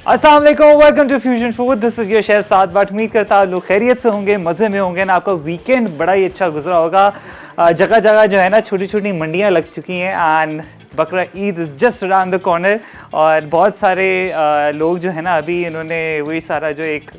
अस्सलाम वालेकुम, welcome to fusion food. This is your chef Saad Butt. उम्मीद करता हूँ आप लोग खैरियत से होंगे, मज़े में होंगे ना। आपका वीकेंड बड़ा ही अच्छा गुजरा होगा। जगह जगह जो है ना छोटी छोटी मंडियाँ लग चुकी हैं एंड बकरा Eid is just around the corner. और बहुत सारे लोग जो है ना अभी इन्होंने वही सारा जो एक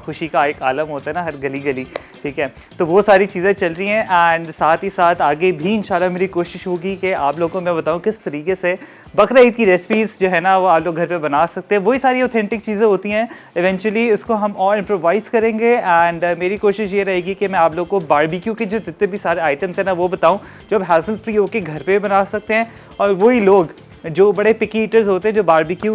खुशी का एक आलम होता है ना हर गली गली, ठीक है, तो वो सारी चीज़ें चल रही हैं। एंड साथ ही साथ आगे भी इंशाल्लाह मेरी कोशिश होगी कि आप लोगों को मैं बताऊं किस तरीके से बकरा ईद की रेसिपीज़ जो है ना वो आप लोग घर पे बना सकते हैं। वही सारी ऑथेंटिक चीज़ें होती हैं। इवेंचुअली इसको हम और इम्प्रोवाइज़ करेंगे एंड मेरी कोशिश ये रहेगी कि मैं आप लोग को बारबेक्यू के जो जितने भी सारे आइटम्स हैं ना वो बताऊँ जो आप हैसल फ्री होकर घर पे बना सकते हैं। और वही लोग जो बड़े पिकी ईटर्स होते हैं जो बारबेक्यू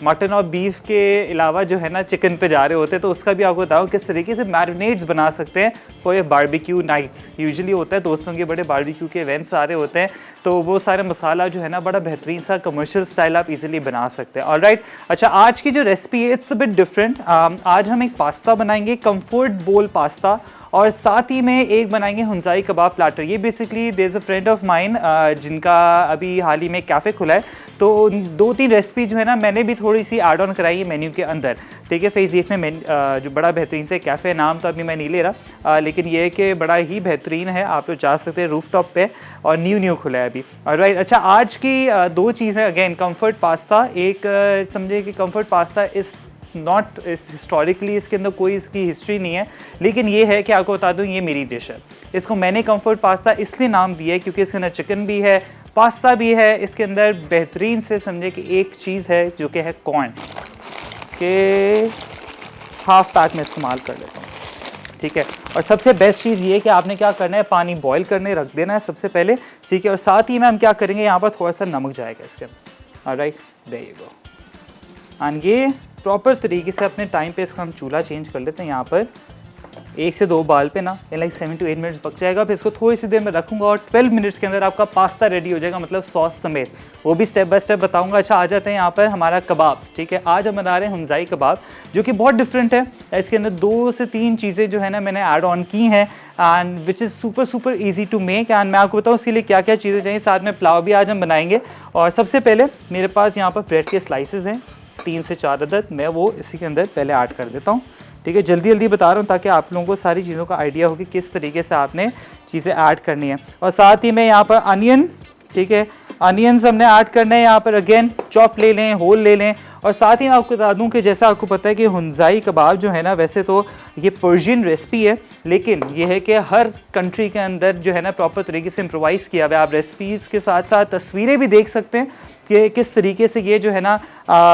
मटन और बीफ के अलावा जो है ना चिकन पे जा रहे होते हैं, तो उसका भी आपको बताऊँ किस तरीके से मैरिनेड्स बना सकते हैं फॉर ये बारबेक्यू नाइट्स। यूजुअली होता है दोस्तों के बड़े बारबेक्यू के इवेंट्स आ रहे होते हैं, तो वो सारे मसाला जो है ना बड़ा बेहतरीन सा कमर्शियल स्टाइल आप इजीली बना सकते हैं। ऑलराइट, अच्छा आज की जो रेसिपी है इट्स अ बिट डिफरेंट। आज हम एक पास्ता बनाएंगे, कंफर्ट बोल पास्ता, और साथ ही में एक बनाएंगे हुंजाई कबाब प्लाटर। ये basically there is a friend of mine जिनका अभी हाल ही में कैफ़े खुला है, तो 2-3 रेसिपी जो है ना मैंने भी थोड़ी सी ऐड ऑन कराई है मेन्यू के अंदर, ठीक है। फेज़ 8 में जो बड़ा बेहतरीन से कैफ़े, नाम तो अभी मैं नहीं ले रहा, लेकिन ये है कि बड़ा ही बेहतरीन है, आप लोग जा सकते हैं रूफ टॉप पे, और न्यू खुला है अभी। ऑलराइट, अच्छा आज की 2 चीज़ें अगेन कंफर्ट पास्ता। एक समझे कि कंफर्ट पास्ता इस नॉट हिस्टोरिकली इसके अंदर कोई इसकी हिस्ट्री नहीं है, लेकिन ये है कि आपको बता दूं ये मेरी डिश है। इसको मैंने कंफर्ट पास्ता इसलिए नाम दिया है क्योंकि इसके अंदर चिकन भी है, पास्ता भी है, इसके अंदर बेहतरीन से समझे कि एक चीज़ है जो कि है कॉर्न के हाफ पैक में इस्तेमाल कर लेता हूँ, ठीक है। और सबसे बेस्ट चीज़ ये है कि आपने क्या करना है, पानी बॉयल करने रख देना है सबसे पहले, ठीक है। और साथ ही में हम क्या करेंगे, यहाँ पर थोड़ा सा नमक जाएगा इसके अंदर। Alright, there you go. And ये प्रॉपर तरीके से अपने टाइम पे इसका हम चूल्हा चेंज कर लेते हैं। यहाँ पर 1 से 2 बाल पे ना लाइक 7 to 8 मिनट्स पक जाएगा। फिर इसको थोड़ी सी देर में रखूँगा और 12 मिनट्स के अंदर आपका पास्ता रेडी हो जाएगा, मतलब सॉस समेत। वो भी स्टेप बाय स्टेप बताऊँगा। अच्छा आ जाते हैं यहाँ पर हमारा कबाब, ठीक है। आज हम बना रहे हैं हुंजाई कबाब, जो कि बहुत डिफरेंट है। इसके अंदर 2 से 3 चीज़ें जो है ना मैंने ऐड ऑन की हैं and which is super easy to make. And मैं आपको बताऊँ उसके लिए क्या क्या चीज़ें चाहिए। साथ में पुलाव भी आज हम बनाएंगे। और सबसे पहले मेरे पास यहाँ पर ब्रेड के स्लाइसेस हैं 3 से 4 अदद, मैं वो इसी के अंदर पहले ऐड कर देता हूँ, ठीक है। जल्दी जल्दी बता रहा हूँ ताकि आप लोगों को सारी चीज़ों का आइडिया हो कि किस तरीके से आपने चीज़ें ऐड करनी है। और साथ ही में यहाँ पर अनियन, ठीक है, अनियंस हमने ऐड करना है। यहाँ पर अगेन चॉप ले लें, होल ले लें। और साथ ही मैं आपको बता दूं कि जैसा आपको पता है कि हुंजाई कबाब जो है ना वैसे तो ये पर्शियन रेसिपी है, लेकिन ये है कि हर कंट्री के अंदर जो है ना प्रॉपर तरीके से इम्प्रोवाइज़ किया हुआ है। आप रेसिपीज़ के साथ साथ तस्वीरें भी देख सकते हैं कि किस तरीके से ये जो है ना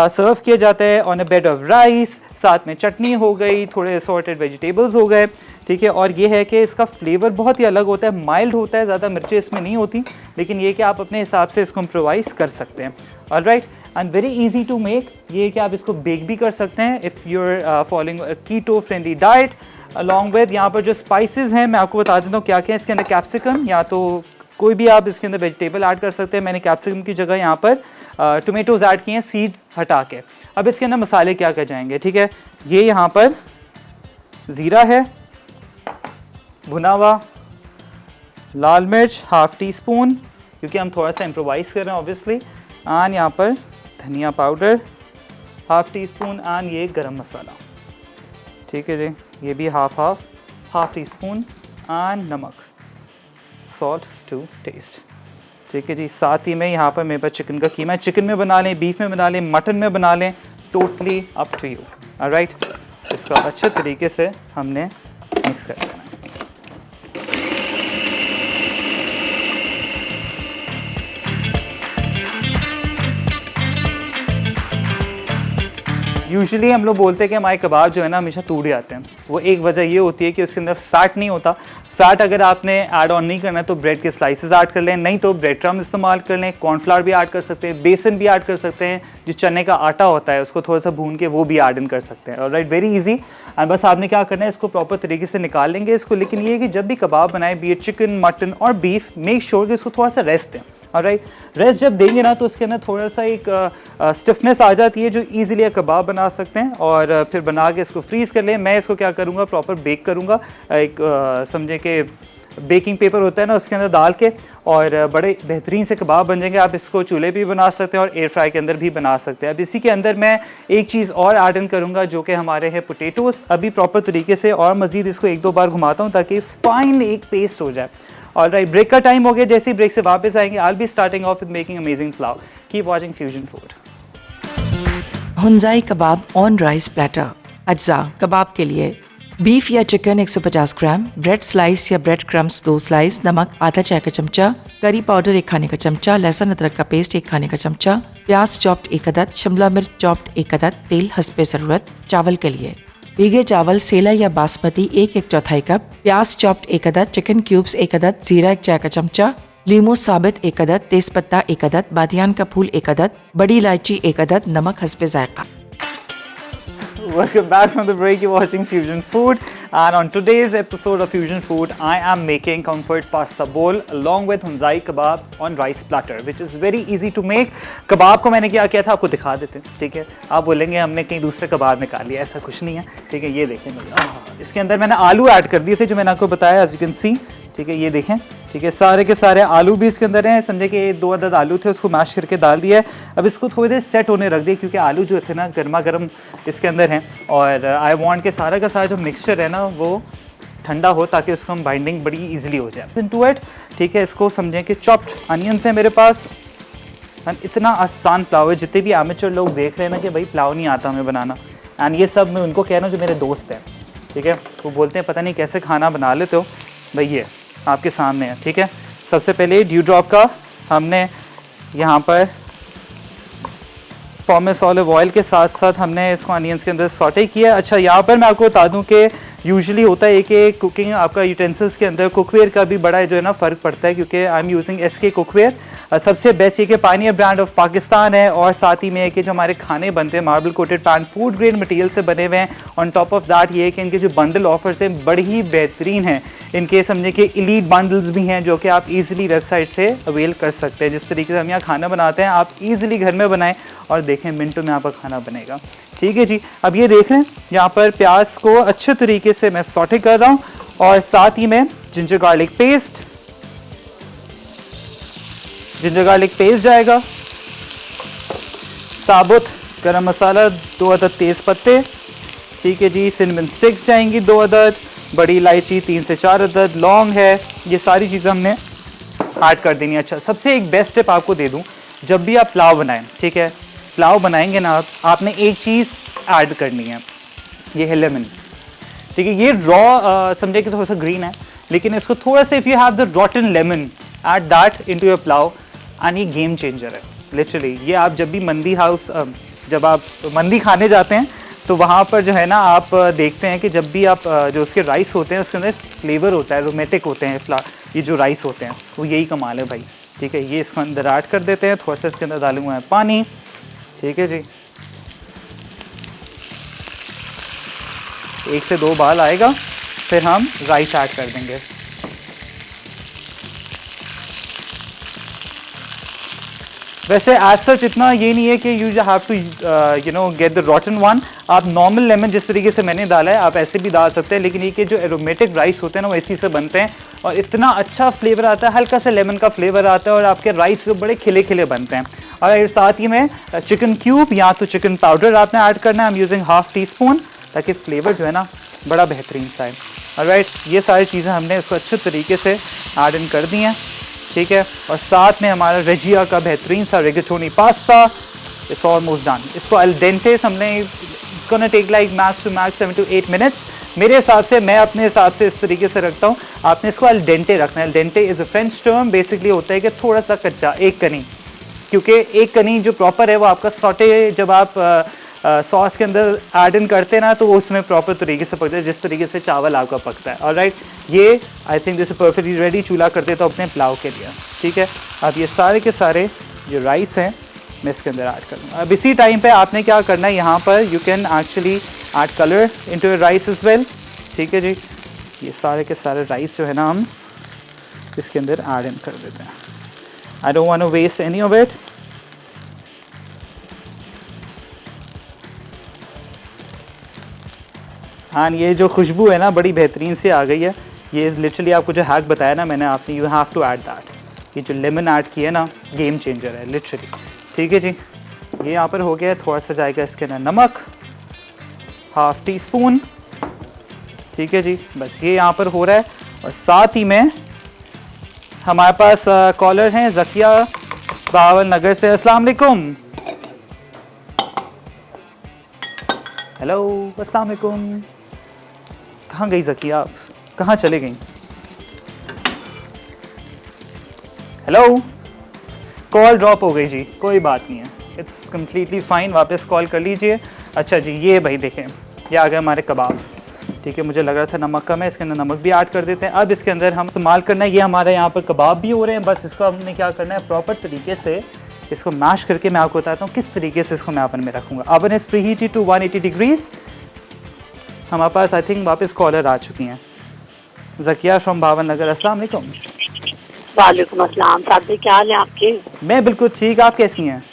सर्व किया जाता है on a bed of rice. साथ में चटनी हो गई, थोड़े असॉर्टेड वेजिटेबल्स हो गए, ठीक है। और ये है कि इसका फ्लेवर बहुत ही अलग होता है, माइल्ड होता है, ज़्यादा मिर्चें इसमें नहीं होती, लेकिन ये कि आप अपने हिसाब से इसको इम्प्रोवाइज़ कर सकते हैं। Alright, and very easy to make. ये कि आप इसको बेक भी कर सकते हैं if you are following keto friendly diet. Along with यहाँ पर जो स्पाइसेस हैं मैं आपको बता देता हूँ क्या क्या है। इसके अंदर कैप्सिकम, या तो कोई भी आप इसके अंदर वेजिटेबल ऐड कर सकते हैं। मैंने कैप्सिकम की जगह यहाँ पर टोमेटोज़ ऐड किए हैं सीड्स हटा के। अब इसके अंदर मसाले क्या क्या जाएंगे, ठीक है। ये यहाँ पर ज़ीरा है भुना हुआ, लाल मिर्च हाफ टी स्पून क्योंकि हम थोड़ा सा इम्प्रोवाइज़ कर रहे हैं ऑब्वियसली, एंड यहाँ पर धनिया powder half tea spoon, and ये गरम मसाला, ठीक है जी, ये भी हाफ टी स्पून, एंड नमक, सॉल्ट टू टेस्ट, ठीक है जी। साथ ही में यहाँ पर मेरे पास चिकन का कीमा है। चिकन में बना लें, बीफ में बना लें, मटन में बना लें, totally up to you. Alright, इसका अच्छे तरीके से हमने मिक्स कर देना है। यूजुअली हम लोग बोलते हैं कि हमारे कबाब जो है ना हमेशा टूट जाते हैं। वो एक वजह ये होती है कि उसके अंदर फैट नहीं होता। फैट अगर आपने ऐड ऑन नहीं करना है तो ब्रेड के स्लाइसेस ऐड कर लें, नहीं तो ब्रेड क्रम्ब इस्तेमाल कर लें, कॉर्नफ्लावर भी ऐड कर सकते हैं, बेसन भी ऐड कर सकते हैं, जो चने का आटा होता है उसको थोड़ा सा भून के वो भी ऐड इन कर सकते हैं। Alright, very easy. एंड बस आपने क्या करना है, इसको प्रॉपर तरीके से निकाल लेंगे इसको। लेकिन ये है कि जब भी कबाब बनाए, बी इट चिकन, मटन और बीफ, मेक श्योर कि इसको थोड़ा सा रेस्ट दें। ऑलराइट, रेस्ट जब देंगे ना तो उसके अंदर थोड़ा सा एक स्टिफनेस आ जाती है जो ईजिली कबाब बना सकते हैं। और फिर बना के इसको फ्रीज़ कर लें। मैं इसको क्या करूँगा, प्रॉपर बेक करूँगा, एक समझे कि बेकिंग पेपर होता है ना, उसके अंदर डाल के और बड़े बेहतरीन से कबाब बन जाएंगे। आप इसको चूल्हे पे भी बना सकते हैं और एयर फ्राई के अंदर भी बना सकते हैं। अब इसी के अंदर मैं एक चीज़ और ऐड इन करूँगा जो कि हमारे हैं पोटैटोज़। अभी प्रॉपर तरीके से और मज़ीद इसको 1-2 बार घुमाता हूँ ताकि फ़ाइन एक पेस्ट हो जाए। ऑलराइट, ब्रेक का टाइम हो गया। जैसे ही ब्रेक से वापस आएंगे, I will be starting off with making amazing pulao. Keep watching fusion food. Hunzai kebab on rice platter. अज्जा कबाब के लिए बीफ या चिकन 150 ग्राम, ब्रेड स्लाइस या ब्रेड क्रम्स 2 स्लाइस, नमक आधा चाय का चमचा, करी पाउडर 1 खाने का चमचा, लहसुन अदरक का पेस्ट 1 खाने का चमचा, प्याज चॉप्ड 1 अदद, शिमला मिर्च चॉप्ड 1 अदद, तेल हस्बे ज़रूरत। चावल के लिए भीगे चावल सेला या बासमती 1/4 कप, प्याज चॉप्ड 1 अदद, चिकन क्यूब्स 1 अदद, जीरा 1 चाय का चमचा, लीमू साबित 1 अदद, तेजपत्ता 1 अदद, बादियान का फूल 1 अदद, बड़ी इलायची 1 अदद, नमक हस्बे जायका। Welcome back from the break. You're watching Fusion Food, and on today's episode of Fusion Food, I am making comfort pasta bowl along with hunzai kebab on rice platter, which is very easy to make. कबाब को मैंने क्या किया था आपको दिखा देते हैं, ठीक है। आप बोलेंगे हमने कहीं दूसरे कबाब निकाल लिया, ऐसा कुछ नहीं है, ठीक है। ये देखें, इसके अंदर मैंने आलू ऐड कर दिए थे जो मैंने आपको बताया, एज यू कैन सी, ठीक है। ये देखें, ठीक है, सारे के सारे आलू भी इसके अंदर हैं। समझे कि 2 अदद आलू थे, उसको मैश करके डाल दिया है। अब इसको थोड़ी देर सेट होने रख दिए क्योंकि आलू जो थे ना गर्मा गर्म इसके अंदर हैं, और आई वांट के सारा का सारा जो मिक्सचर है ना वो ठंडा हो ताकि उसको हम बाइंडिंग बड़ी इजीली हो जाए इनटू इट, ठीक है। इसको समझें कि चॉप्ड अनियंस है मेरे पास। इतना आसान पुलाव है, जितने भी एमेचर लोग देख रहे हैं ना कि भाई पुलाव नहीं आता हमें बनाना, एंड ये सब मैं उनको कहना जो मेरे दोस्त हैं, ठीक है। वो बोलते हैं पता नहीं कैसे खाना बना लेते हो, भाई ये आपके सामने है, ठीक है। सबसे पहले ड्यू ड्रॉप का हमने यहाँ पर पॉमेस ऑलिव ऑयल के साथ साथ हमने इसको अनियंस के अंदर सॉटे किया। अच्छा, यहाँ पर मैं आपको बता दूँ कि यूजुअली होता है कि कुकिंग आपका यूटेंसिल्स के अंदर कुकवेयर का भी बड़ा जो है ना फ़र्क पड़ता है, क्योंकि आई एम यूजिंग SK कुकवेयर। सबसे बेस्ट ये कि पानियर ब्रांड ऑफ पाकिस्तान है, और साथ ही में है कि जो हमारे खाने बनते हैं marble coated pan food grade material से बने हुए हैं। ऑन टॉप ऑफ दैट ये है कि इनके जो बंडल ऑफर्स हैं बड़ी ही बेहतरीन हैं। इनके समझे कि एलीट बंडल्स भी हैं जो कि आप इजीली वेबसाइट से अवेल कर सकते हैं। जिस तरीके से हम यहाँ खाना बनाते हैं आप इजीली घर में बनाएं और देखें मिनटों में आपका खाना बनेगा, ठीक है जी। अब ये देख रहे हैं यहाँ पर प्याज को अच्छे तरीके से मैं सॉटे कर रहा हूँ, और साथ ही में जिंजर गार्लिक पेस्ट जाएगा, साबुत गरम मसाला 2 अदद तेज पत्ते, ठीक है जी। सिनेमन स्टिक्स जाएंगी 2 अदद, बड़ी इलायची 3 से 4 अदद, लौंग है, ये सारी चीज़ें हमने ऐड कर देनी है। अच्छा, सबसे एक बेस्ट टिप आपको दे दूं, जब भी आप पुलाव बनाएं, ठीक है, पुलाव बनाएंगे ना आपने एक चीज़ ऐड करनी है, ये है लेमन, ठीक है। ये रॉ समझे कि थोड़ा सा ग्रीन है, लेकिन इसको थोड़ा सा if you have the रॉटन lemon add that into your pulao, and ये गेम चेंजर है लिटरली। ये आप जब भी मंदी हाउस जब आप मंदी खाने जाते हैं तो वहाँ पर जो है ना आप देखते हैं कि जब भी आप जो उसके राइस होते हैं उसके अंदर फ्लेवर होता है, एरोमेटिक होते हैं ये जो राइस होते हैं, वो यही कमाल है भाई, ठीक है। ये इसको अंदर ऐड कर देते हैं, थोड़ा सा इसके अंदर डालूंगा मैं पानी, ठीक है जी। 1 से 2 बाल आएगा, फिर हम राइस ऐड कर देंगे। वैसे एज सच इतना ये नहीं है कि you have to you know get the rotten one. आप नॉर्मल लेमन जिस तरीके से मैंने डाला है आप ऐसे भी डाल सकते हैं, लेकिन ये कि जो एरोमेटिक राइस होते हैं ना वो इसी से बनते हैं, और इतना अच्छा फ्लेवर आता है, हल्का सा लेमन का फ्लेवर आता है, और आपके राइस जो बड़े खिले खिले बनते हैं। और साथ ही में चिकन क्यूब या तो चिकन पाउडर आपने ऐड करना है, आई एम यूजिंग ½ टीस्पून, ताकि फ्लेवर जो है ना बड़ा बेहतरीन सा है। ऑलराइट, ये सारी चीज़ें हमने इसको अच्छे तरीके से ऐड इन कर दी हैं, ठीक है। और साथ में हमारा रेजिया का बेहतरीन सा rigatoni pasta, it's almost done. इसको अल डेंटे हमने it's gonna take like max to max 7 to 8 minutes मेरे हिसाब से। मैं अपने हिसाब से इस तरीके से रखता हूँ, आपने इसको अल डेंटे रखना है। Al dente is a French term, basically होता है कि थोड़ा सा कच्चा, एक कनी, क्योंकि एक कनी जो प्रॉपर है वो आपका सॉटे जब आप सॉस के अंदर ऐड इन करते हैं ना तो उसमें प्रॉपर तरीके से पकता है जिस तरीके से चावल आपका पकता है। ऑलराइट, ये I think this is perfectly ready. चूल्हा करते तो अपने पुलाव के लिए, ठीक है। अब ये सारे के सारे जो राइस हैं मैं इसके अंदर ऐड करूँगा। अब इसी टाइम पे आपने क्या करना है, यहाँ पर you can actually add colour into your rice as well, ठीक है जी। ये सारे के सारे राइस जो है ना हम इसके अंदर ऐड इन कर देते हैं। I don't want to waste any of it. हाँ, ये जो खुशबू है ना बड़ी बेहतरीन सी आ गई है, ये लिटरली आपको जो हैक बताया ना मैंने, आपने you have to add that. ये जो लेमन ऐड किया ना, गेम चेंजर है लिटरली। ठीक है जी, ये यहाँ पर हो गया। थोड़ा सा जाएगा इसके अंदर नमक, हाफ टी स्पून। ठीक है जी, बस ये यहाँ पर हो रहा है। और साथ ही में हमारे पास कॉलर हैं ज़किया बावल नगर से। अस्सलाम वालेकुम। हेलो, अस्सलाम वालेकुम। कहाँ गई ज़किया आप, कहाँ चले गई? हेलो, कॉल ड्रॉप हो गई जी, कोई बात नहीं है, इट्स कम्प्लीटली फ़ाइन, वापस कॉल कर लीजिए। अच्छा जी, ये भाई देखें, ये आ गए हमारे कबाब। ठीक है, मुझे लग रहा था नमक कम है, इसके अंदर नमक भी ऐड कर देते हैं। अब इसके अंदर हम इस्तेमाल करना है, ये हमारे यहाँ पर कबाब भी हो रहे हैं। बस इसको हमने क्या करना है, प्रॉपर तरीके से इसको मैश करके मैं आपको बताता हूँ किस तरीके से इसको मैं ओवन में रखूँगा। Oven is preheated to 180 degrees. हमारे पास आई थिंक वापस कॉलर आ चुकी हैं, ज़किया फ्रॉम बावन नगर। अस्सलाम वालेकुम। वालेकुम अस्सलाम। साहब क्या हाल है आपके? मैं बिल्कुल ठीक, आप कैसी हैं?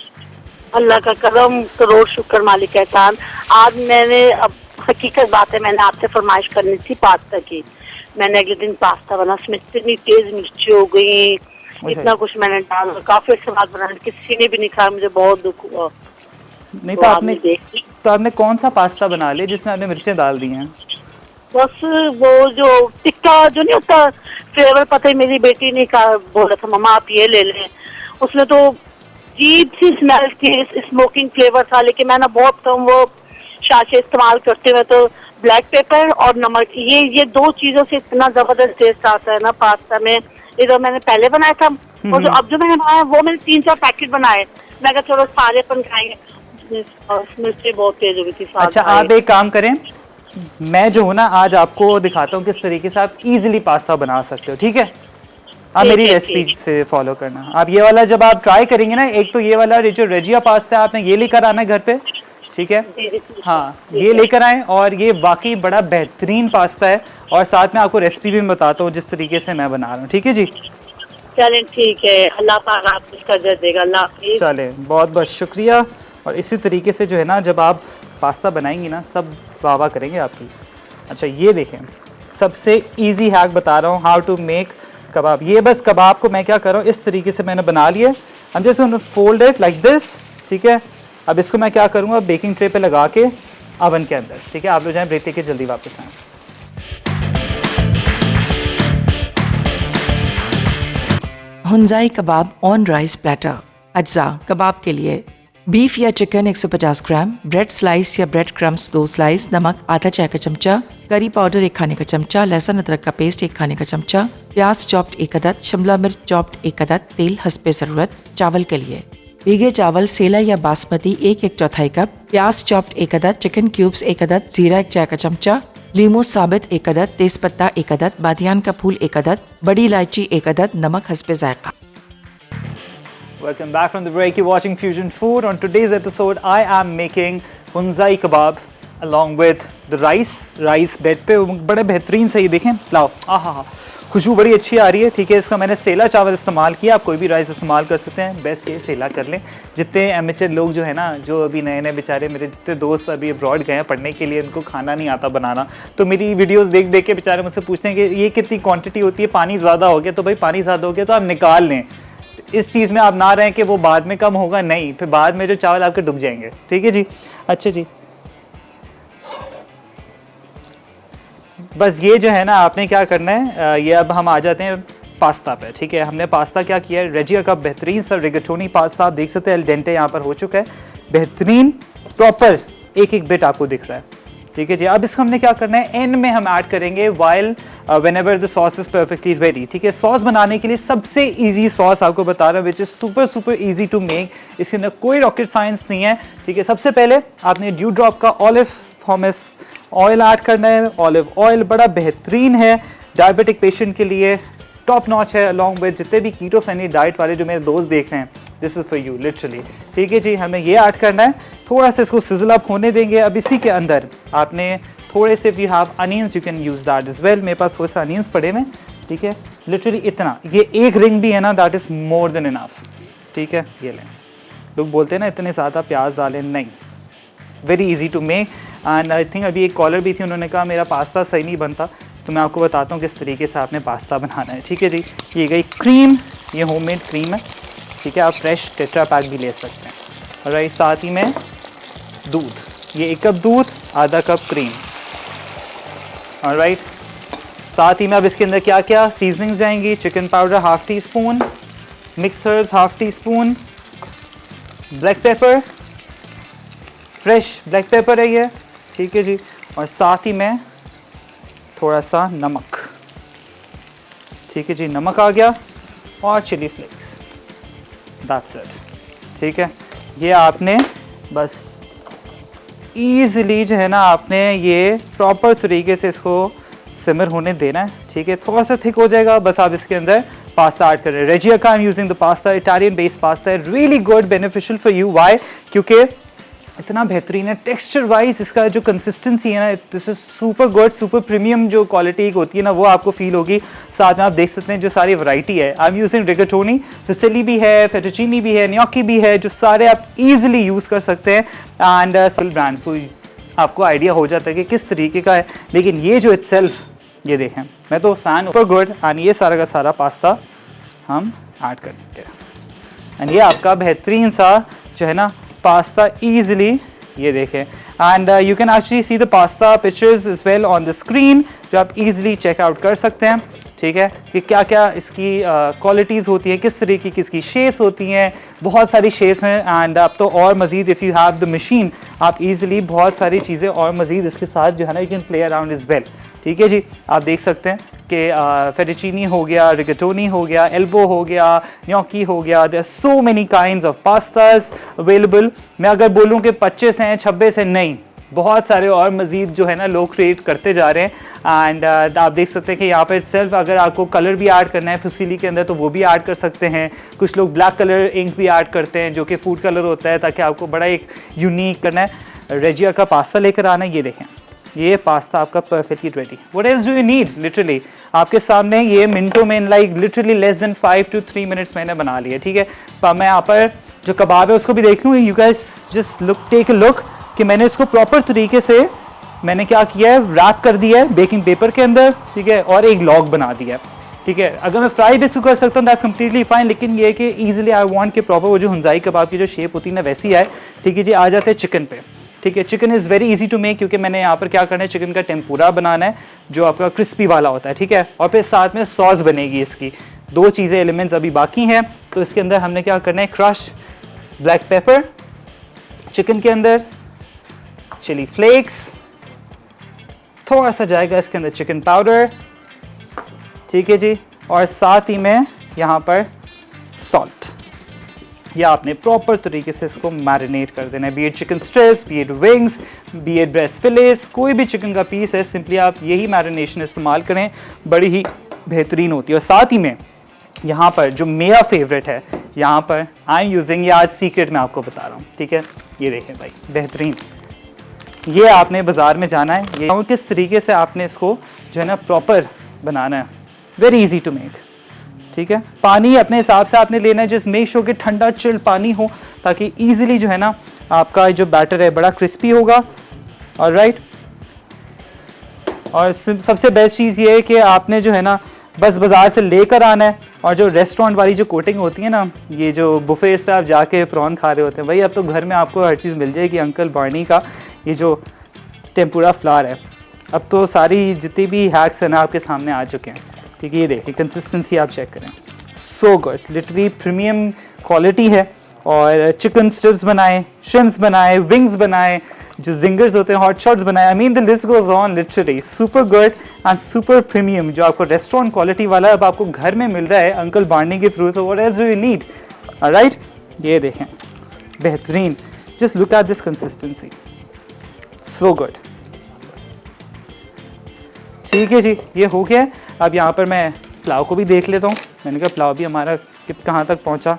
अल्लाह का करम, करोड़ शुक्र, मालिक एहसान। आज मैंने, अब हकीकत बात है, मैंने आपसे फरमाइश करनी थी पास्ता की। मैंने अगले दिन पास्ता बना, उसमें इतनी तेज मिर्ची हो गई, इतना कुछ मैंने डाला, काफी अच्छा बात बना, किसी ने भी नहीं खाया, मुझे बहुत दुख हुआ। नहीं तो आपने कौन सा पास्ता बना लिया जिसमें आपने मिर्चें डाल दी हैं? बस वो जो टिक्का जो नहीं होता फ्लेवर, पता है मेरी बेटी ने कहा, बोला था मम्मा आप ये ले लें, उसमें तो अजीब सी स्मेल थी, स्मोकिंग फ्लेवर था। लेकिन मैंने बहुत कम वो शाशे इस्तेमाल करते हुए, तो ब्लैक पेपर और नमक, ये दो चीजों से इतना जबरदस्त टेस्ट आता है ना पास्ता में। ये तो मैंने पहले बनाया था, और जो अब जो मैंने बनाया वो मैंने 3-4 पैकेट बनाए। मैं कहा चलो सारे अपन खाएंगे, मिर्ची बहुत तेज हो गई थी। अच्छा, आप एक काम करें, मैं जो हूँ ना आज आपको दिखाता हूँ किस तरीके से आप इजीली पास्ता बना सकते हो। ठीक है, आप मेरी रेसिपी से फॉलो करना। आप ये वाला जब आप ट्राई करेंगे ना, एक तो ये वाला जो रेजिया पास्ता है आपने ये लेकर आना है घर पे। ठीक है, हाँ ये लेकर आए, और ये वाकई बड़ा बेहतरीन पास्ता है। और साथ में आपको रेसिपी भी मैं बताता हूँ जिस तरीके से मैं बना रहा हूँ। ठीक है जी, चलें ठीक है, अल्लाह पाक आपको इसका अजर देगा। अल्लाह हाफिज़। चलें, बहुत बहुत शुक्रिया। और इसी तरीके से जो है ना, जब आप पास्ता बनाएंगी ना, सब वाह करेंगे आपकी। अच्छा ये देखें, सबसे इजी हैक बता रहा हूँ, हाउ टू मेक कबाब। ये बस कबाब को मैं क्या कर रहा हूँ, इस तरीके से मैंने बना लिए। हम जैसे फोल्ड इट लाइक दिस। ठीक है, अब इसको मैं क्या करूँगा, बेकिंग ट्रे पे लगा के ओवन के अंदर। ठीक है, आप लोग जाएँ ब्रेक लेके जल्दी वापस आएँ। हुंजाई कबाब ऑन राइस प्लेटर। अज्जा कबाब के लिए बीफ या चिकन 150 ग्राम, ब्रेड स्लाइस या ब्रेड क्रम्स 2 स्लाइस, नमक आधा चाय का चमचा, करी पाउडर 1 खाने का चमचा, लहसुन अदरक का पेस्ट 1 खाने का चमचा, प्याज चॉप्ड 1 अदद, शिमला मिर्च चॉप्ड 1 अदद, तेल हस्बे ज़रूरत। चावल के लिए भीगे चावल सेला या बासमती 1/4 कप, प्याज चॉप्ड 1 अदद, चिकन क्यूब्स 1 अदद, जीरा 1 चाय का चमचा, लीमू साबित 1 अदद, तेजपत्ता 1 अदद, बादियान का फूल 1 अदद, बड़ी इलायची 1 अदद, नमक हस्बे जायका। Welcome back from the break. You're watching Fusion Food. On today's episode, I am making hunzai kebab along with the rice. Rice bed पे बड़े बेहतरीन से ये देखें, लाओ, आहा, खुशबू बड़ी अच्छी आ रही है। ठीक है, इसका मैंने सेला चावल इस्तेमाल किया, आप कोई भी राइस इस्तेमाल कर सकते हैं, बेस्ट ये सेला कर लें। जितने एमेचर लोग जो है ना, जो अभी नए नए बेचारे, मेरे जितने दोस्त अभी अब्रॉड गए हैं पढ़ने के लिए, उनको खाना नहीं आता बनाना, तो मेरी वीडियोस देख देख के बेचारे मुझसे पूछते हैं कि ये कितनी क्वांटिटी होती है, पानी ज़्यादा हो गया। तो भाई पानी ज़्यादा हो गया तो आप निकाल लें, इस चीज़ में आप ना रहें कि वो बाद में कम होगा, नहीं, फिर बाद में जो चावल आपके डूब जाएंगे। ठीक है जी, अच्छा जी, बस ये जो है ना आपने क्या करना है, ये अब हम आ जाते हैं पास्ता पे। ठीक है, हमने पास्ता क्या किया है, रेजिया का बेहतरीन सा रिगेटोनी पास्ता, आप देख सकते हैं, एल डेंटे यहाँ पर हो चुका है, बेहतरीन प्रॉपर एक एक बिट आपको दिख रहा है। ठीक है जी, अब इसको हमने क्या करना है, एंड में हम ऐड करेंगे while whenever the sauce is perfectly ready. ठीक है, सॉस बनाने के लिए सबसे इजी सॉस आपको बता रहा हूँ, which is super easy to make. इसके अंदर कोई रॉकेट साइंस नहीं है। ठीक है, सबसे पहले आपने ड्यू ड्रॉप का ऑलिव पॉमेस ऑयल ऐड करना है। ऑलिव ऑयल बड़ा बेहतरीन है, डायबिटिक पेशेंट के लिए टॉप नॉच है, अलॉन्ग विद जितने भी कीटो फ्रेंडली डाइट वाले जो मेरे दोस्त देख रहे हैं, this is for you literally. ठीक है जी, हमें ये ऐड करना है, थोड़ा सा इसको सिजल अप होने देंगे। अब इसी के अंदर आपने थोड़े से, you have onions, you can use that is well. मेरे पास थोड़े से अनियंस पड़े हुए, ठीक है, लिटरली इतना, ये एक रिंग भी है ना, that is more than enough. ठीक है, ये लें। लोग बोलते हैं ना इतने ज़्यादा प्याज डालें, नहीं, very easy to make. And I think अभी एक कॉलर भी थी, उन्होंने कहा मेरा पास्ता सही नहीं बनता, तो मैं आपको बताता हूँ किस तरीके से आपने पास्ता बनाना है। ठीक है जी, ये गई क्रीम, ये होममेड क्रीम है। ठीक है, आप फ्रेश टेट्रा पैक भी ले सकते हैं। और साथ ही में दूध, ये 1 कप दूध, आधा कप क्रीम। ऑलराइट, साथ ही में अब इसके अंदर क्या क्या सीजनिंग्स जाएंगी। Chicken powder ½ tea spoon, mix herbs ½ tea spoon, black pepper, fresh black pepper है ये। ठीक है जी, और साथ ही में थोड़ा सा नमक। ठीक है जी, नमक आ गया, और चिली फ्लेक्स, दैट्स इट। ठीक है, ये आपने बस ईज़िली जो है ना आपने ये प्रॉपर तरीके से इसको सिमर होने देना है। ठीक है, थोड़ा सा थिक हो जाएगा, बस आप इसके अंदर पास्ता ऐड कर रहे हैं। रेजिका I am using the pasta, Italian based pasta है, really good, beneficial for you. Why? क्योंकि इतना बेहतरीन है टेक्सचर वाइज, इसका जो कंसिस्टेंसी है ना, this is super good, super premium जो क्वालिटी होती है ना वो आपको फील होगी। साथ में आप देख सकते हैं जो सारी वैरायटी है, आई एम यूजिंग रिगाटोनी, फुसेली भी है, फेटोचीनी भी है, न्योक्की भी है, जो सारे आप इजीली यूज़ कर सकते हैं। एंड सेल ब्रांड, सो आपको आइडिया हो जाता है कि किस तरीके का है। लेकिन ये जो इटसेल्फ, ये देखें, मैं तो फ़ैन, सुपर गुड। एंड ये सारा का सारा पास्ता हम ऐड कर देते हैं, एंड ये आपका बेहतरीन सा जो है ना पास्ता ईजिली, ये देखें। And you can actually see the pasta pictures is well on the screen, जो आप इजीली चेकआउट कर सकते हैं। ठीक है, कि क्या क्या इसकी क्वालिटीज़ होती हैं, किस तरीके की इसकी शेप्स होती हैं, बहुत सारी शेप्स हैं। एंड अब तो और मज़ीद if you have the machine, आप इजीली बहुत सारी चीज़ें और मज़ीद इसके साथ जो है ना you can play around is well. ठीक है जी, आप देख सकते हैं कि फेटोचीनी हो गया, रिगाटोनी हो गया, एल्बो हो गया, न्योक्की हो गया, there so many kinds of pastas available. मैं अगर बोलूँ कि 25 हैं, 26 हैं, नहीं, बहुत सारे और मज़ीद जो है ना लोग क्रिएट करते जा रहे हैं। एंड आप देख सकते हैं कि यहाँ पर सेल्फ अगर आपको कलर भी ऐड करना है फुसीली के अंदर तो वो भी ऐड कर सकते हैं। कुछ लोग ब्लैक कलर इंक भी ऐड करते हैं जो कि फूड कलर होता है, ताकि आपको बड़ा एक यूनिक करना है। रेजिया का पास्ता लेकर आना है, ये देखें, ये पास्ता आपका perfectly ready. What else do you need? Literally आपके सामने ये मिनटों में, like literally less than 5 to 3 minutes मैंने बना लिया। ठीक है, पर मैं यहाँ पर जो कबाब है उसको भी देख लूँ। You guys just look, take a look कि मैंने इसको प्रॉपर तरीके से मैंने क्या किया है, रैप कर दिया है बेकिंग पेपर के अंदर। ठीक है, और एक लॉग बना दिया है। ठीक है, अगर मैं फ्राई भी इसको कर सकता हूँ दैट्स कम्प्लीटली फाइन, लेकिन ये कि ईजिली आई वांट कि प्रॉपर वो जो हुंजाई कबाब की जो शेप होती है ना वैसी आए। ठीक है जी, आ जाते हैं चिकन पे। ठीक है, chicken is very easy to make, क्योंकि मैंने यहाँ पर क्या करना है, चिकन का टेम्पुरा बनाना है जो आपका क्रिस्पी वाला होता है। ठीक है, और फिर साथ में सॉस बनेगी इसकी। 2 चीज़ें एलिमेंट्स अभी बाकी हैं, तो इसके अंदर हमने क्या करना है, क्रश ब्लैक पेपर चिकन के अंदर, चिली फ्लेक्स, थोड़ा सा जाएगा इसके अंदर चिकन पाउडर। ठीक है जी, और साथ ही में यहाँ पर सॉल्ट। या आपने प्रॉपर तरीके से इसको मैरिनेट कर देना है, be it chicken strips, be it wings, be it breast fillets, कोई भी चिकन का पीस है, सिंपली आप यही मैरिनेशन इस्तेमाल करें, बड़ी ही बेहतरीन होती है। और साथ ही में यहाँ पर जो मेरा फेवरेट है, यहाँ पर आई एम यूजिंग, ये आज सीक्रेट मैं आपको बता रहा हूँ। ठीक है, ये देखें भाई, बेहतरीन। ये आपने बाज़ार में जाना है, ये किस तरीके से आपने इसको जो है ना प्रॉपर बनाना है, वेरी इजी टू मेक। ठीक है, पानी अपने हिसाब से आपने लेना है, जस्ट मेक श्योर कि ठंडा चिल्ड पानी हो, ताकि इजीली जो है ना आपका जो बैटर है बड़ा क्रिस्पी होगा। ऑलराइट, और सबसे बेस्ट चीज़ ये है कि आपने जो है ना बस बाज़ार से लेकर आना है, और जो रेस्टोरेंट वाली जो कोटिंग होती है ना, ये जो बुफेस पे आप जाके प्रॉन खा रहे होते हैं, भाई अब तो घर में आपको हर चीज़ मिल जाएगी। अंकल बार्नी का ये जो टेम्पुरा फ्लावर है, अब तो सारी जितनी भी हैक्स हैं ना आपके सामने आ चुके हैं। ठीक है, ये देखिए कंसिस्टेंसी आप चेक करें, so good, literally premium quality है। और चिकन स्ट्रिप्स बनाए, श्रिम्प्स बनाए, विंग्स बनाए, जो जिंगर्स होते हैं, हॉट शॉट्स बनाए, I mean the list goes on, literally super good and super premium, जो आपको रेस्टोरेंट क्वालिटी वाला अब आपको घर में मिल रहा है अंकल बार्नी के थ्रू। तो what else do you need? Alright, ये देखें, बेहतरीन, just look at this consistency, so good. ठीक है जी, ये हो गया। अब यहाँ पर मैं पुलाव को भी देख लेता हूँ। मैंने कहा पुलाव भी हमारा कहाँ तक पहुँचा।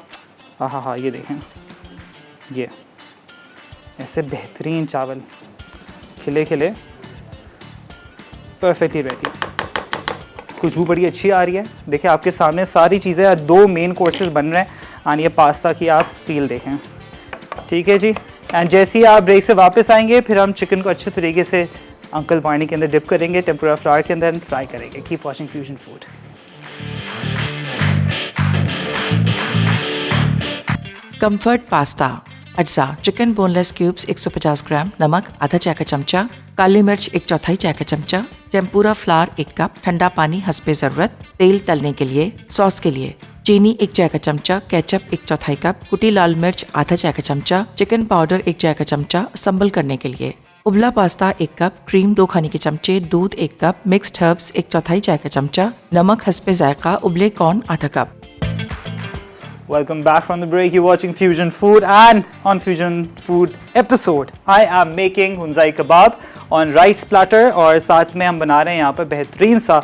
हाँ, ये देखें, ये ऐसे बेहतरीन चावल खिले खिले, परफेक्टली रेडी। खुशबू बड़ी अच्छी आ रही है। देखिए आपके सामने सारी चीज़ें, 2 मेन कोर्सेज बन रहे हैं, और ये पास्ता की आप फील देखें। ठीक है जी, एंड जैसे ही आप ब्रेक से वापस आएंगे फिर हम चिकन को अच्छे तरीके से अंकल बाणी के अंदर डिप करेंगे, टेम्पुरा फ्लावर के अंदर फ्राई करेंगे। Keep watching fusion food. Comfort pasta. अज्जा चिकन बोनलेस क्यूब्स 150 ग्राम, नमक आधा चाय का चमचा, काली मिर्च 1/4 चाय का चमचा, टेम्पुरा फ्लावर 1 कप, ठंडा पानी हस्बे ज़रूरत, तेल तलने के लिए, सॉस के लिए चीनी 1 चाय का चमचा, केचप 1/4 कप, कुटी लाल मिर्च आधा चाय का चमचा, चिकन पाउडर 1 चाय का चमचा, संबल करने के लिए उबला पास्ता 1 कप, क्रीम 2 खाने के चमचे, दूध 1 कप, मिक्स्ड हर्ब्स 1/4 चाय का चमचा, नमक हस्बे जायका, उबले कॉर्न आधा cup. Welcome back from the break. You're watching Fusion Food, and on Fusion Food episode, I am making hunzai kebab on rice platter और साथ में हम बना रहे हैं यहाँ पर बेहतरीन सा,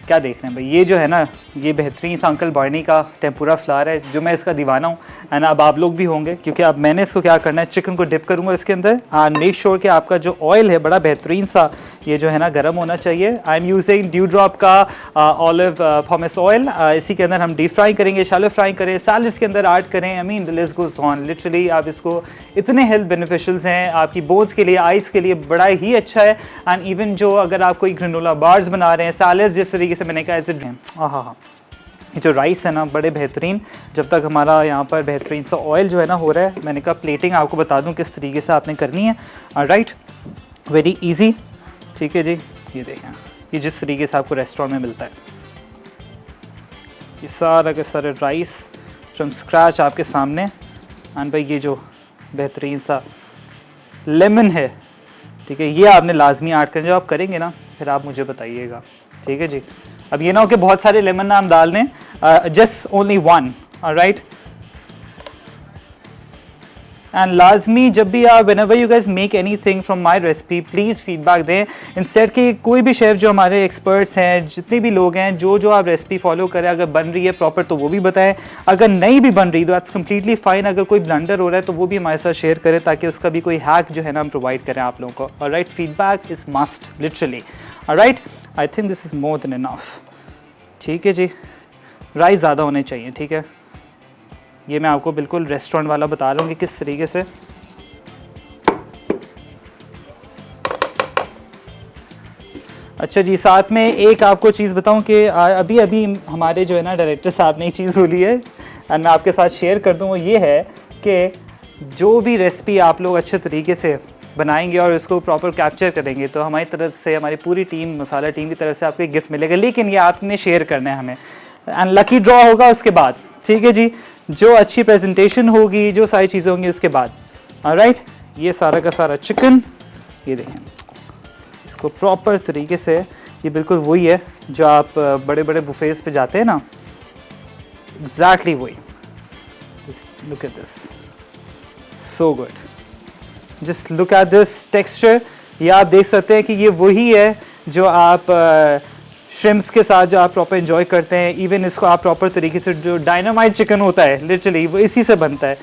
क्या देख रहे हैं भाई, ये जो है ना, ये बेहतरीन सा अंकल बार्नी का टेम्पुरा फ्लावर है, जो मैं इसका दीवाना हूँ। एंड अब आप लोग भी होंगे, क्योंकि अब मैंने इसको क्या करना है, चिकन को डिप करूँगा इसके अंदर, एंड मेक श्योर कि आपका जो ऑयल है बड़ा बेहतरीन सा ये जो है ना गर्म होना चाहिए। आई एम यूजिंग ड्यू ड्रॉप का ऑलिव पॉमेस ऑयल। इसी के अंदर हम डीप फ्राई करेंगे, शैलो फ्राई करें, सैलड्स के अंदर ऐड करें। I mean the list goes on. Literally आप इसको, इतने हेल्थ बेनिफिशियल्स हैं आपकी बोन्स के लिए, आइज़ के लिए बड़ा ही अच्छा है। एंड इवन जो अगर आप कोई ग्रेनोला बार्स बना रहे हैं, सैलड्स जिस तरीके से मैंने कहा ऐसे, हाँ, ये जो राइस है ना बड़े बेहतरीन, जब तक हमारा यहाँ पर बेहतरीन सा ऑयल जो है ना हो रहा है, मैंने कहा प्लेटिंग आपको बता दूँ किस तरीके से आपने करनी है। राइट, वेरी ईजी, ठीक है जी। ये देखें, ये जिस तरीके से आपको रेस्टोरेंट में मिलता है, ये सारा के सारे राइस फ्रॉम स्क्रैच आपके सामने। एंड भाई ये जो बेहतरीन सा लेमन है, ठीक है, ये आपने लाजमी ऐड करना। जब आप करेंगे ना फिर आप मुझे बताइएगा, ठीक है जी। अब ये ना हो कि बहुत सारे लेमन ना हम डाल दें, just only one, right. And लाजमी जब भी आप whenever you guys make anything from my recipe, please feedback दें। इंस्टेड कि कोई भी शेफ़ जो हमारे एक्सपर्ट्स हैं, जितने भी लोग हैं, जो आप रेसिपी फॉलो करें, अगर बन रही है प्रॉपर तो वो भी बताएं, अगर नहीं भी बन रही तो दैट्स कम्प्लीटली फाइन। अगर कोई ब्लंडर हो रहा है तो वो भी हमारे साथ शेयर करें, ताकि उसका भी कोई हैक जो है ना हम प्रोवाइड करें आप लोगों को। Alright, feedback is must, literally. Alright, I think this is more than enough, ठीक है जी। राइस ज़्यादा होने चाहिए, ठीक है। ये मैं आपको बिल्कुल रेस्टोरेंट वाला बता रहा हूँ कि किस तरीके से। अच्छा जी, साथ में एक आपको चीज़ बताऊँ कि अभी अभी हमारे जो है ना डायरेक्टर साहब ने एक चीज़ बोली है, और मैं आपके साथ शेयर कर दूँ। वो ये है कि जो भी रेसिपी आप लोग अच्छे तरीके से बनाएंगे और इसको प्रॉपर कैप्चर करेंगे, तो हमारी तरफ से, हमारी पूरी टीम, मसाला टीम की तरफ से आपको एक गिफ्ट मिलेगा। लेकिन ये आपने शेयर करना है हमें, एंड लकी ड्रॉ होगा उसके बाद, ठीक है जी। जो अच्छी प्रेजेंटेशन होगी, जो सारी चीज़ें होंगी उसके बाद। ऑलराइट, ये सारा का सारा चिकन, ये देखें, इसको प्रॉपर तरीके से, ये बिल्कुल वही है जो आप बड़े बड़े बुफेज पे जाते हैं ना, एग्जैक्टली वही। Look at this, so good. Just look at this texture. ये आप देख सकते हैं कि ये वही है जो आप श्रिम्प्स के साथ जो आप प्रॉपर एंजॉय करते हैं। इवन इसको आप प्रॉपर तरीके से, जो डायनामाइट चिकन होता है लिटरली, वो इसी से बनता है,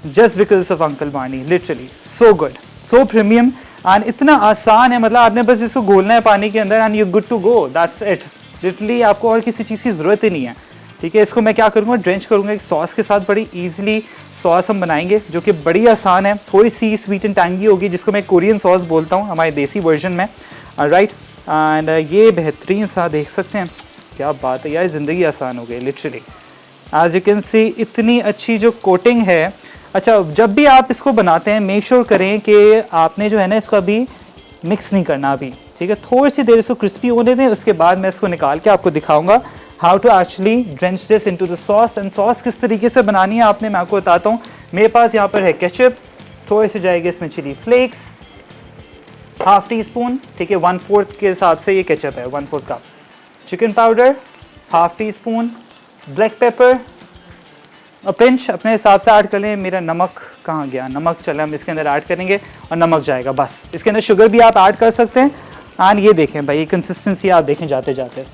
जस्ट बिकॉज ऑफ अंकल बाणी। Literally so good, so premium, and इतना आसान है। मतलब आपने बस इसको घोलना है पानी के अंदर and you good to go, that's it. Literally आपको और किसी चीज़ की ज़रूरत ही नहीं है, ठीक है। इसको मैं क्या करूँगा, ड्रेंच करूँगा एक सॉस के साथ। बड़ी ईजिली सॉस हम बनाएंगे, जो कि बड़ी आसान है, थोड़ी सी स्वीट एंड टैंगी होगी, जिसको मैं कोरियन सॉस बोलता हूँ हमारे देसी वर्जन में। राइट, एंड ये बेहतरीन सा देख सकते हैं, क्या बात है यार, ज़िंदगी आसान हो गई literally. As you can see, इतनी अच्छी जो कोटिंग है। अच्छा, जब भी आप इसको बनाते हैं मेक श्योर करें कि आपने जो है ना इसको अभी मिक्स नहीं करना अभी, ठीक है। थोड़ी सी देर इसको क्रिस्पी होने दें, उसके बाद मैं इसको निकाल के आपको दिखाऊंगा how to actually drench this into the sauce. And sauce किस तरीके से बनानी है आपने, मैं आपको बताता हूँ। मेरे पास यहाँ पर है केचप, थोड़े से जाएगी इसमें chilli flakes, half teaspoon, ठीक है, 1/4 के हिसाब से ये केचप है, 1/4 cup. Chicken powder half tea spoon, black pepper pinch अपने हिसाब से ऐड कर लें। मेरा नमक कहाँ गया, नमक चले हम इसके अंदर ऐड करेंगे और नमक जाएगा बस। इसके अंदर शुगर भी आप ऐड कर सकते हैं। एंड ये देखें भाई, ये कंसिस्टेंसी आप देखें जाते जाते,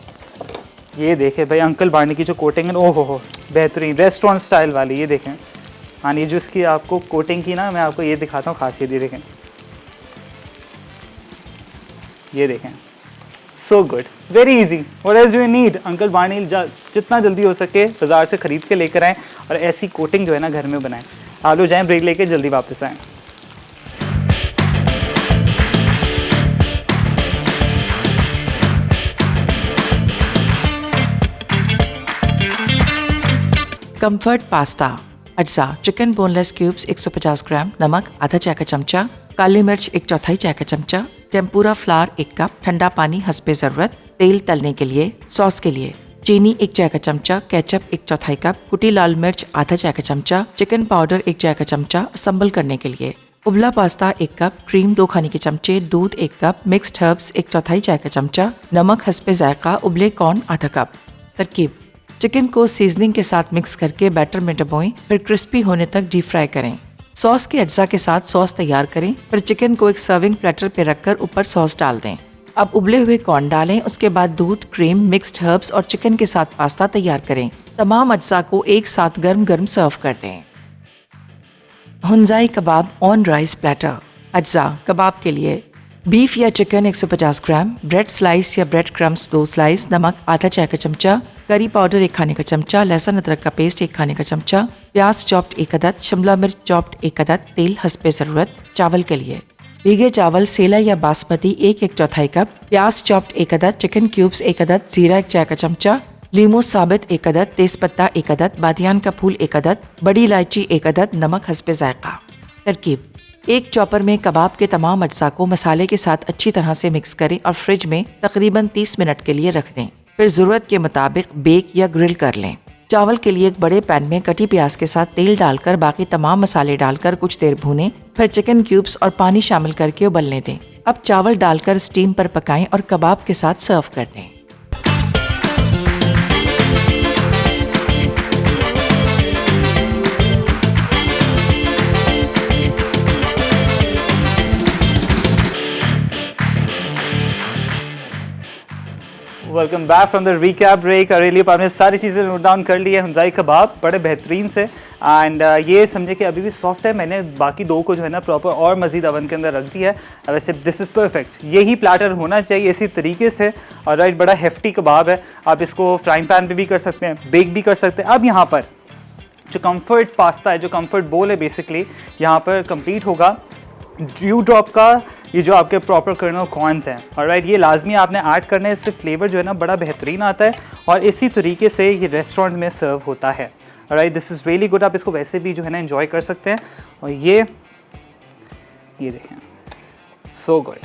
ये देखें भाई अंकल बाणी की जो कोटिंग है, ओहो हो बेहतरीन, रेस्टोरेंट स्टाइल वाली। ये देखें, हाँ, ये जो इसकी आपको कोटिंग की ना, मैं आपको ये दिखाता हूँ खासियत। ये देखें, ये देखें, so good, very easy. What else you need, uncle बाणी जितना जल्दी हो सके बाजार से ख़रीद के लेकर आएँ और ऐसी कोटिंग जो है ना घर में बनाएं। आप लोग जाएँ, ब्रेक लेके जल्दी वापस आएँ। Comfort pasta. अज्जा चिकन बोनलेस क्यूब्स 150 ग्राम, नमक आधा चाय का चमचा, काली मिर्च 1/4 चाय का चमचा, टेम्पुरा फ्लावर 1 कप, ठंडा पानी हस्बे ज़रूरत, तेल तलने के लिए, सॉस के लिए, चीनी 1 चाय का चमचा, केचप 1/4 कप, कुटी लाल मिर्च आधा चाय का चमचा, चिकन पाउडर 1 चाय का चमचा, असम्बल करने के लिए, उबला पास्ता 1 कप, क्रीम 2 खाने के चमचे, दूध 1 कप, मिक्स्ड हर्ब्स 1/4 चाय का चमचा, नमक हस्बे जायका, उबले कॉर्न आधा कप। तरकीब: चिकन को सीजनिंग के साथ मिक्स करके बैटर में डुबोएं, फिर क्रिस्पी होने तक डीप फ्राई करें। सॉस के अज्जा के साथ सॉस तैयार करें, फिर चिकन को एक सर्विंग प्लेटर पे रखकर ऊपर सॉस डाल दें। अब उबले हुए कॉर्न डालें, उसके बाद दूध, क्रीम, मिक्स्ड हर्ब्स और चिकन के साथ पास्ता तैयार करें। तमाम अज्जा को एक साथ गर्म गर्म सर्व कर दें। हुंजाई कबाब ऑन राइस प्लेटर। अज्जा कबाब के लिए बीफ या चिकन 150 ग्राम, ब्रेड स्लाइस या ब्रेड क्रम्स 2 स्लाइस, नमक आधा चाय का चमचा, करी पाउडर 1 खाने का चमचा, लहसुन अदरक का पेस्ट 1 खाने का चमचा, प्याज चॉप्ड 1 अदद, शिमला मिर्च चॉप्ड 1 अदद, तेल हस्बे ज़रूरत। चावल के लिए भीगे चावल सेला या बासमती 1/4 कप, प्याज चॉप्ड 1 अदद, चिकन क्यूब्स 1 अदद, जीरा 1 चाय का चमचा, लीमू साबित 1 अदद, तेज़पत्ता 1 अदद, बादियान का फूल 1 अदद, बड़ी इलायची 1 अदद, नमक हस्बे जायका। तरकीब: एक चॉपर में कबाब के तमाम अज्जा को मसाले के साथ अच्छी तरह से मिक्स करें और फ्रिज में तकरीबन 30 मिनट के लिए रख दें। फिर ज़रूरत के मुताबिक बेक या ग्रिल कर लें। चावल के लिए एक बड़े पैन में कटी प्याज के साथ तेल डालकर बाकी तमाम मसाले डालकर कुछ देर भूनें, फिर चिकन क्यूब्स और पानी शामिल करके उबलने दें। अब चावल डालकर स्टीम पर पकाएं और कबाब के साथ सर्व कर दें। Welcome back from the recap break. Really आपने सारी चीज़ें नोट डाउन कर ली है। हुंजाई कबाब बड़े बेहतरीन से एंड ये समझे कि अभी भी सॉफ्ट है। मैंने बाकी 2 को जो है ना प्रॉपर और मज़ीद अवन के अंदर रख दिया है। वैसे दिस इज़ परफेक्ट, यही प्लेटर होना चाहिए इसी तरीके से। और राइट, बड़ा हेफ्टी कबाब है। आप इसको फ्राइंग पैन पे भी कर सकते हैं, बेक भी कर सकते हैं। अब यहाँ पर जो कम्फर्ट पास्ता है, जो कम्फर्ट बोल है, बेसिकली यहाँ पर कंप्लीट होगा ड्यू ड्रॉप का ये जो आपके प्रॉपर कर्नल कॉर्न्स हैं। ऑलराइट, ये लाजमी आपने ऐड करना है, इससे फ्लेवर जो है ना बड़ा बेहतरीन आता है और इसी तरीके से ये रेस्टोरेंट में सर्व होता है। Alright, this is really good. आप इसको वैसे भी जो है ना एंजॉय कर सकते हैं। और ये देखें, सो गुड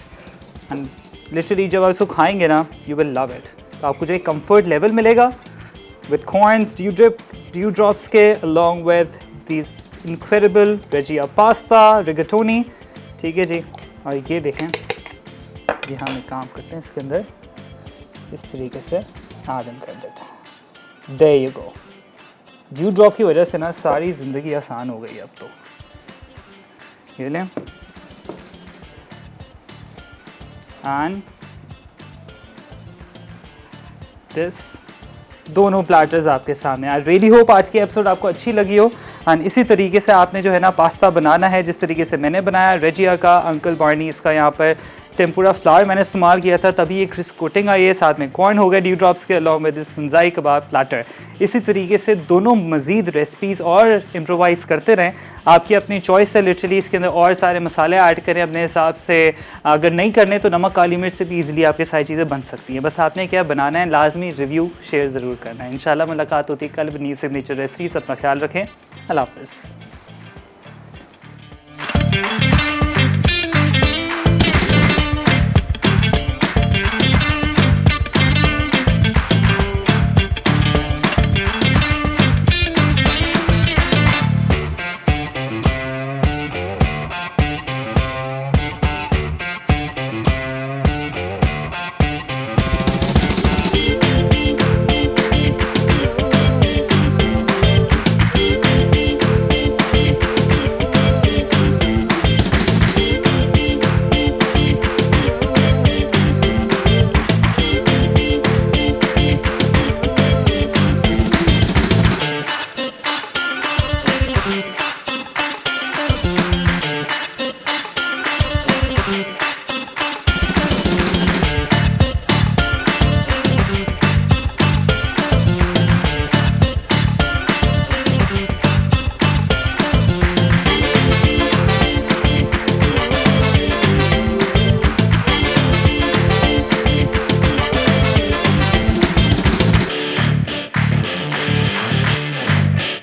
एंड लिटरली जब आप इसको खाएंगे ना यू विल लव इट। तो आपको जो एक कम्फर्ट लेवल मिलेगा विद कॉर्न्स, ड्यू ड्रॉप्स के along with this incredible veggie pasta, rigatoni. ठीक है जी। और ये देखें, ये हम एक काम करते हैं, इसके अंदर इस तरीके से आदम कर देते हैं। There you go. Dew drop की वजह से ना सारी ज़िंदगी आसान हो गई अब तो। ये लें एंड दिस, दोनों प्लेटर्स आपके सामने। आई रियली होप आज की एपिसोड आपको अच्छी लगी हो एंड इसी तरीके से आपने जो है ना पास्ता बनाना है जिस तरीके से मैंने बनाया। रेजिया का, अंकल बार्नीज़ का यहाँ पर टेम्पुरा फ्लावर मैंने इस्तेमाल किया था, तभी ये क्रिस्प कोटिंग आई है। साथ में कॉर्न हो गए ड्यू ड्रॉप्स के along with this Hunzai kebab platter. इसी तरीके से दोनों मज़ीद रेसिपीज़ और इम्प्रोवाइज़ करते रहें। आपकी अपनी चॉइस है, लिटरली इसके अंदर और सारे मसाले ऐड करें अपने हिसाब से। अगर नहीं करने तो नमक काली मिर्च से भी ईजिली आपके सारी चीज़ें बन सकती हैं। बस आपने क्या बनाना है, लाजमी रिव्यू शेयर ज़रूर करना है। इंशाल्लाह मुलाकात होती है कल न्यू सिग्नेचर रेसिपीज़। अपना ख्याल रखें। अल्लाह हाफ़िज़।